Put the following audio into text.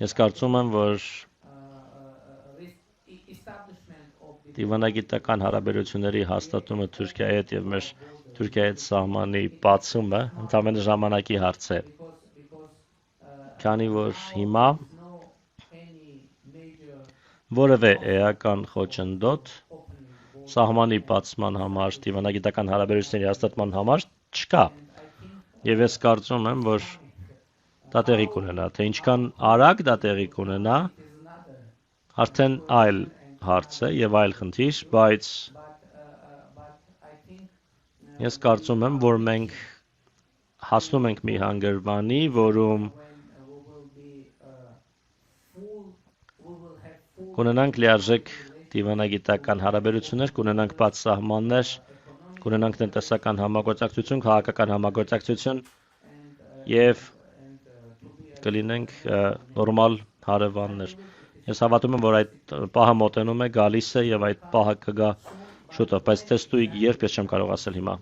Ես կարծում եմ, որ դիվանագիտական հարաբերությունների հաստատումը Թուրքիայի հետ եւ մեր Թուրքիայի հետ սահմանի բացումը ընդամենը ժամանակի հարց է։ Քանի որ հիմա որևէ էական խոչընդոտ սահմանի բացման համար, դիվանագիտական հարաբերությունների հաստատման համար չկա։ Եվ ես կարծում եմ, որ դա տեղի կունենա, թե ինչքան արագ դա տեղի կունենա, արդեն այլ հարց է եւ այլ խնդիր, բայց ես կարծում եմ, որ մենք հասնում ենք մի հանգրվանի, որում կունենանք լիարժեք դիվանագիտական հարաբերություններ, կունենանք բաց սահմաններ, կունենանք տնտեսական համագործակցություն, քաղաքական համագործակցություն եւ կլինենք նորմալ հարևաններ։ Ես հավատում եմ, որ այդ պահը մոտենում է, գալիս է եւ այդ պահը կգա շուտով, բայց թեստույգ երբ ես չեմ կարող ասել հիմա։